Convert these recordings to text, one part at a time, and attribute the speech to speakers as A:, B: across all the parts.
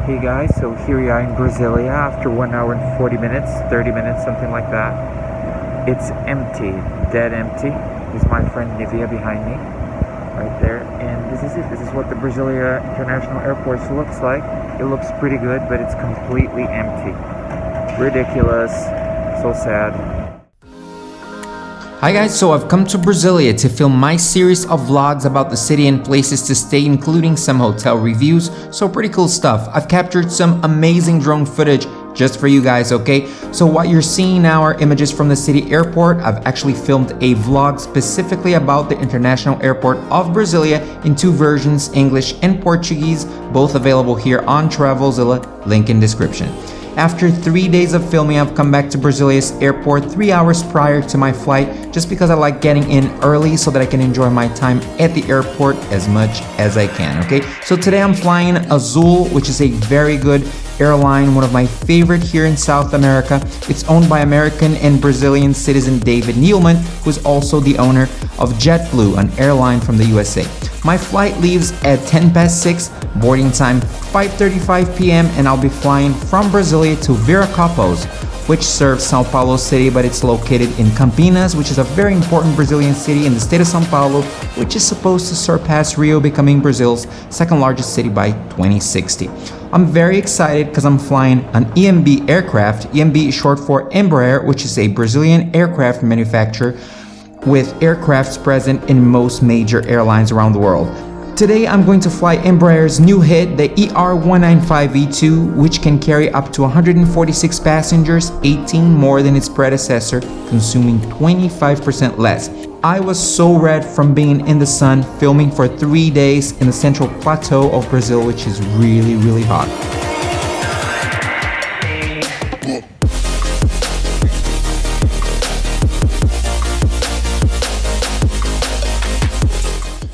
A: Hey guys, so here we are in Brasilia after 1 hour and 40 minutes, 30 minutes, something like that. It's empty, dead empty. This is my friend Nivea behind me, right there. And this is it. This is what the Brasilia International Airport looks like. It looks pretty good, but it's completely empty. Ridiculous. So sad.
B: Hi guys, so I've come to Brasilia to film my series of vlogs about the city and places to stay, including some hotel reviews, so pretty cool stuff. I've captured some amazing drone footage just for you guys, okay? So what you're seeing now are images from the city airport. I've actually filmed a vlog specifically about the International Airport of Brasilia in two versions, English and Portuguese, both available here on Travelzilla, link in description. After 3 days of filming, I've come back to Brasilia's airport 3 hours prior to my flight, just because I like getting in early so that I can enjoy my time at the airport as much as I can, okay? So today I'm flying Azul, which is a very good airline, one of my favorite here in South America. It's owned by American and Brazilian citizen David Neilman, who is also the owner of JetBlue, an airline from the USA. My flight leaves at 6:10, boarding time 5:35 p.m. and I'll be flying from Brasilia to VIRACOPOS, which serves São Paulo city, but it's located in Campinas, which is a very important Brazilian city in the state of São Paulo, which is supposed to surpass Rio, becoming Brazil's second largest city by 2060. I'm very excited because I'm flying an EMB aircraft. EMB is short for EMBRAER, which is a Brazilian aircraft manufacturer with aircrafts present in most major airlines around the world. Today I'm going to fly EMBRAER's new hit, the ER195E2, which can carry up to 146 passengers, 18 more than its predecessor, consuming 25% less. I was so red from being in the sun, filming for 3 days in the central plateau of Brazil, which is really hot.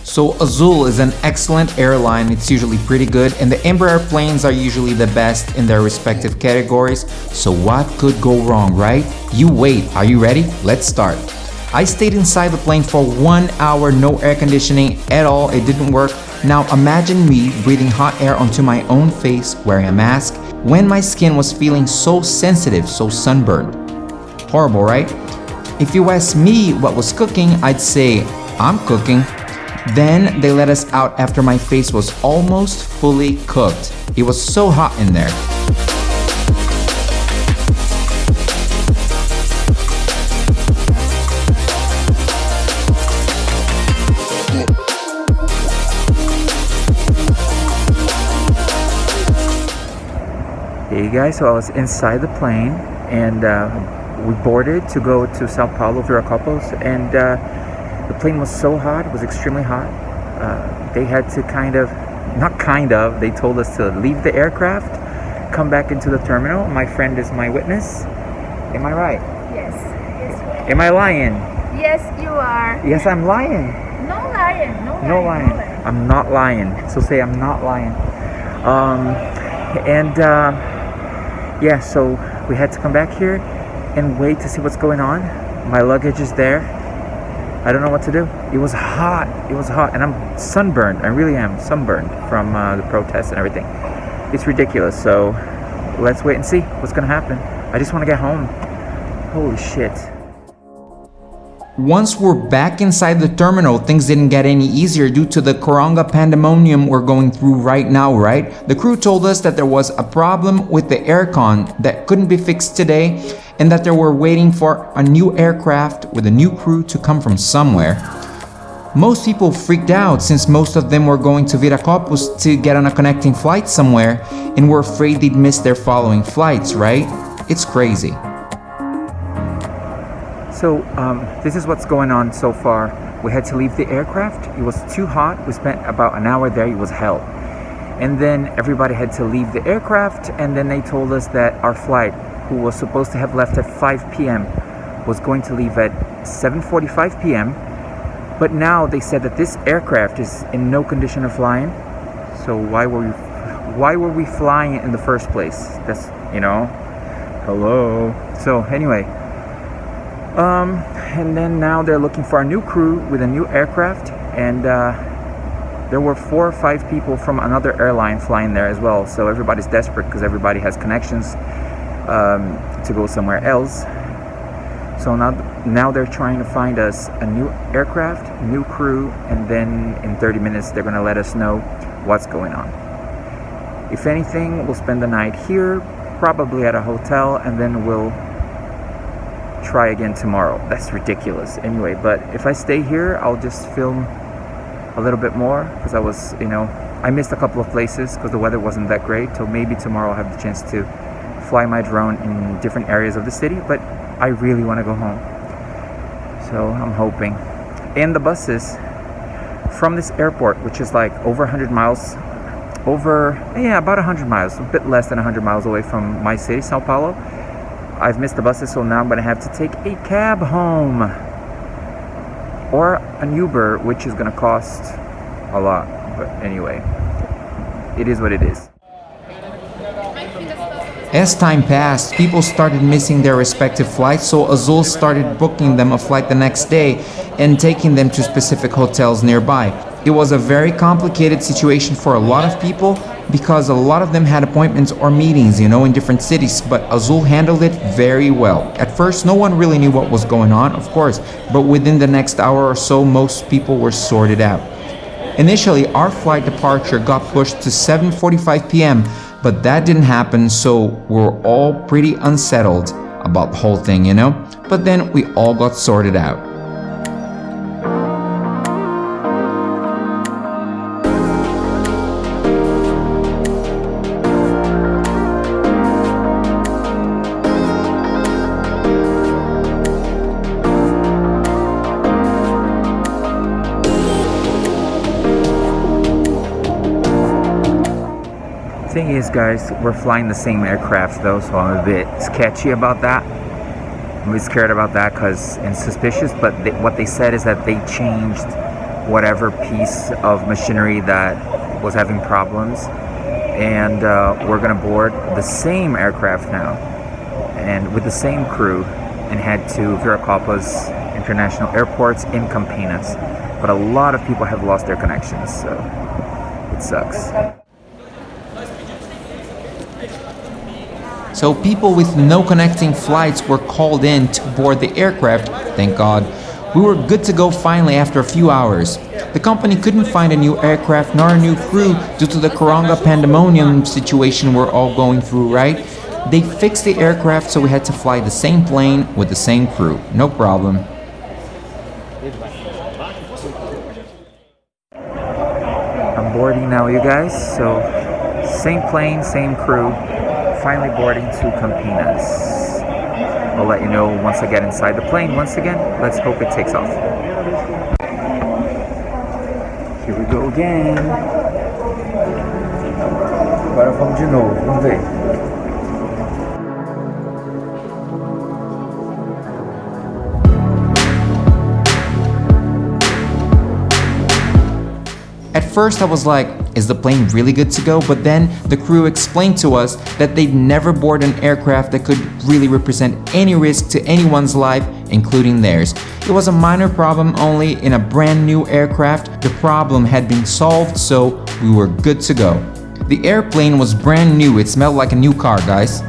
B: So Azul is an excellent airline. It's usually pretty good, and the Embraer planes are usually the best in their respective categories. So what could go wrong, right? You wait, are you ready? Let's start. I stayed inside the plane for 1 hour, no air conditioning at all. It didn't work. Now imagine me breathing hot air onto my own face, wearing a mask, when my skin was feeling so sensitive, so sunburned. Horrible, right? If you ask me what was cooking, I'd say, I'm cooking. Then they let us out after my face was almost fully cooked. It was so hot in there.
A: Hey guys, so I was inside the plane and we boarded to go to Sao Paulo, Viracopos, and the plane was so hot, it was extremely hot. They had to they told us to leave the aircraft, come back into the terminal. My friend is my witness. Am I right?
C: Yes.
A: Am I lying?
C: Yes, you are.
A: Yes, I'm lying.
C: No lying.
A: No lying. I'm not lying. So say I'm not lying. Yeah, so we had to come back here and wait to see what's going on. My luggage is there. I don't know what to do. It was hot, and I'm sunburned. I really am sunburned from the protests and everything. It's ridiculous, so let's wait and see what's gonna happen. I just wanna get home. Holy shit.
B: Once we're back inside the terminal, things didn't get any easier due to the Coronga pandemonium we're going through right now, right? The crew told us that there was a problem with the aircon that couldn't be fixed today, and that they were waiting for a new aircraft with a new crew to come from somewhere. Most people freaked out since most of them were going to Viracopos to get on a connecting flight somewhere and were afraid they'd miss their following flights, right? It's crazy.
A: So this is what's going on so far. We had to leave the aircraft. It was too hot. We spent about an hour there. It was hell. And then everybody had to leave the aircraft, and then they told us that our flight, who was supposed to have left at 5 p.m., was going to leave at 7:45 p.m. But now they said that this aircraft is in no condition of flying. So why were we flying it in the first place? That's, hello. So anyway, and then now they're looking for a new crew with a new aircraft, and there were 4 or 5 people from another airline flying there as well. So everybody's desperate because everybody has connections to go somewhere else. So now they're trying to find us a new aircraft, new crew, and then in 30 minutes they're going to let us know what's going on. If anything, we'll spend the night here, probably at a hotel, and then we'll try again tomorrow. That's ridiculous. Anyway, but if I stay here, I'll just film a little bit more because I missed a couple of places because the weather wasn't that great. So maybe tomorrow I'll have the chance to fly my drone in different areas of the city, but I really want to go home. So I'm hoping. And the buses from this airport, which is like over 100 miles, about 100 miles, a bit less than 100 miles away from my city, Sao Paulo. I've missed the buses, so now I'm going to have to take a cab home. Or an Uber, which is going to cost a lot. But anyway, it is what it is.
B: As time passed, people started missing their respective flights, so Azul started booking them a flight the next day and taking them to specific hotels nearby. It was a very complicated situation for a lot of people because a lot of them had appointments or meetings, in different cities, but Azul handled it very well. At first, no one really knew what was going on, of course, but within the next hour or so, most people were sorted out. Initially, our flight departure got pushed to 7:45 p.m., but that didn't happen, so we're all pretty unsettled about the whole thing, But then we all got sorted out.
A: Thing is, guys, we're flying the same aircraft though, so I'm a bit sketchy about that. I'm a bit scared about that and suspicious, but what they said is that they changed whatever piece of machinery that was having problems, and we're gonna board the same aircraft now and with the same crew and head to VIRACOPOS International Airports in Campinas. But a lot of people have lost their connections, so it sucks.
B: So people with no connecting flights were called in to board the aircraft, thank God. We were good to go finally after a few hours. The company couldn't find a new aircraft nor a new crew due to the Coronga pandemonium situation we're all going through, right? They fixed the aircraft, so we had to fly the same plane with the same crew. No problem.
A: I'm boarding now, you guys, so same plane, same crew. Finally boarding to Campinas. I'll let you know once I get inside the plane. Once again, let's hope it takes off. Here we go again. Agora vamos de novo, vamos ver.
B: At first I was like, is the plane really good to go? But then the crew explained to us that they'd never board an aircraft that could really represent any risk to anyone's life, including theirs. It was a minor problem only in a brand new aircraft. The problem had been solved, so we were good to go. The airplane was brand new. It smelled like a new car, guys.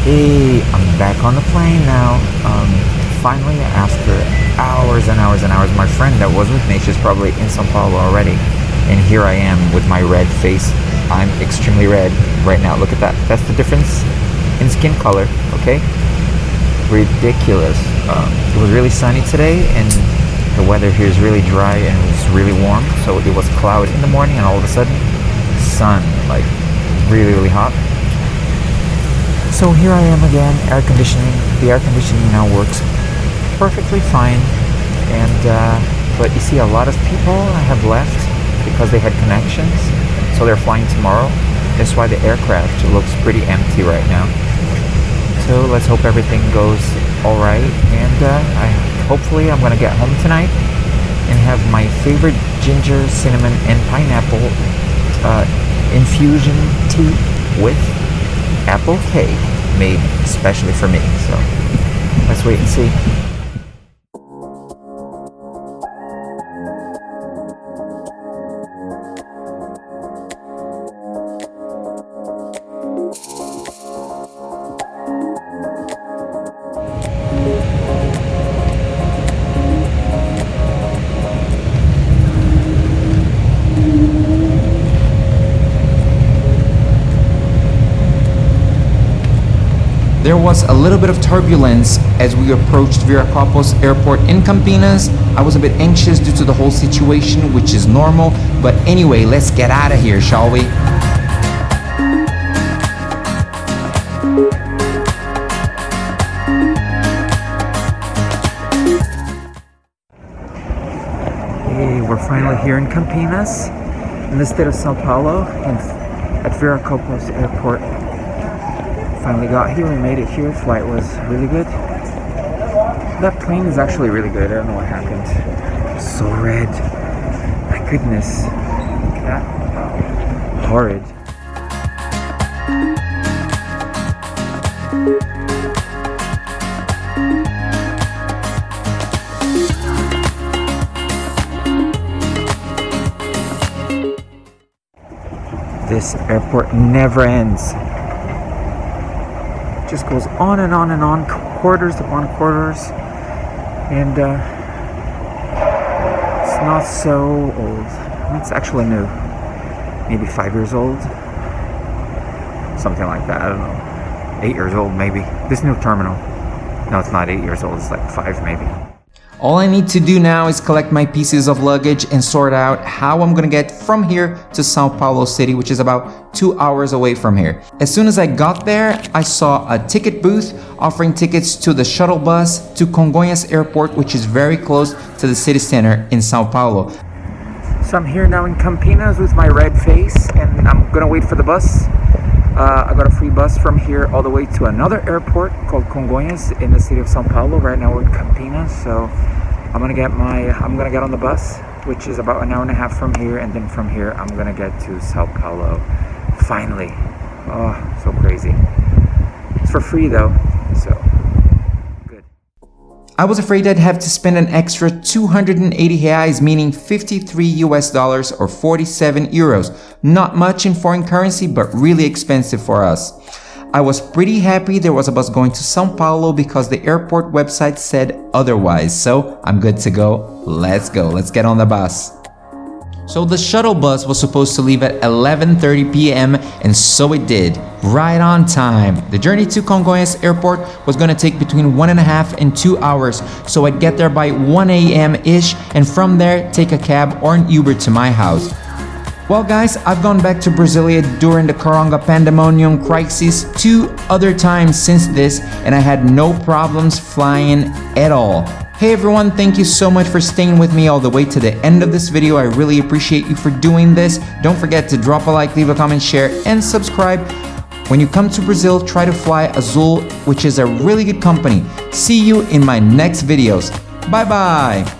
A: Hey, I'm back on the plane now. Finally, after hours and hours and hours, my friend that was with me, she's probably in Sao Paulo already. And here I am with my red face. I'm extremely red right now. Look at that. That's the difference in skin color, okay? Ridiculous. It was really sunny today, and the weather here is really dry and it's really warm. So it was cloudy in the morning, and all of a sudden, sun, like really, really hot. So here I am again, air conditioning. The air conditioning now works perfectly fine, and but you see a lot of people have left because they had connections, so they're flying tomorrow. That's why the aircraft looks pretty empty right now. So let's hope everything goes all right, and hopefully I'm gonna get home tonight and have my favorite ginger, cinnamon, and pineapple infusion tea with apple cake made especially for me. So let's wait and see.
B: There was a little bit of turbulence as we approached VIRACOPOS airport in Campinas. I was a bit anxious due to the whole situation, which is normal. But anyway, let's get out of here, shall we?
A: Hey, we're finally here in Campinas, in the state of Sao Paulo, at VIRACOPOS airport. Finally got here, we made it here. Flight was really good. That plane is actually really good. I don't know what happened. It's so red. My goodness. Look at that. Horrid. This airport never ends. Just goes on and on and on, quarters upon quarters, and it's not so old. It's actually new, maybe 5 years old, something like that. I don't know, 8 years old maybe. This new terminal. No, it's not 8 years old. It's like 5 maybe.
B: All I need to do now is collect my pieces of luggage and sort out how I'm gonna get from here to Sao Paulo City, which is about 2 hours away from here. As soon as I got there, I saw a ticket booth offering tickets to the shuttle bus to Congonhas Airport, which is very close to the city center in Sao Paulo.
A: So I'm here now in Campinas with my red face, and I'm gonna wait for the bus. I got a free bus from here all the way to another airport called Congonhas in the city of Sao Paulo. Right now we're in Campinas, so I'm gonna get on the bus, which is about an hour and a half from here, and then from here I'm gonna get to Sao Paulo. Finally. Oh, so crazy. It's for free though, so good.
B: I was afraid I'd have to spend an extra 280 reais, meaning 53 US dollars or 47 euros. Not much in foreign currency, but really expensive for us. I was pretty happy there was a bus going to Sao Paulo because the airport website said otherwise, so I'm good to go. Let's go, let's get on the bus. So the shuttle bus was supposed to leave at 11:30 p.m. and so it did, right on time. The journey to Congonhas Airport was gonna take between 1.5 and 2 hours, so I'd get there by 1 a.m.-ish and from there take a cab or an Uber to my house. Well guys, I've gone back to Brasilia during the Coronga pandemonium crisis 2 other times since this, and I had no problems flying at all. Hey everyone, thank you so much for staying with me all the way to the end of this video. I really appreciate you for doing this. Don't forget to drop a like, leave a comment, share, and subscribe. When you come to Brazil, try to fly Azul, which is a really good company. See you in my next videos. Bye bye!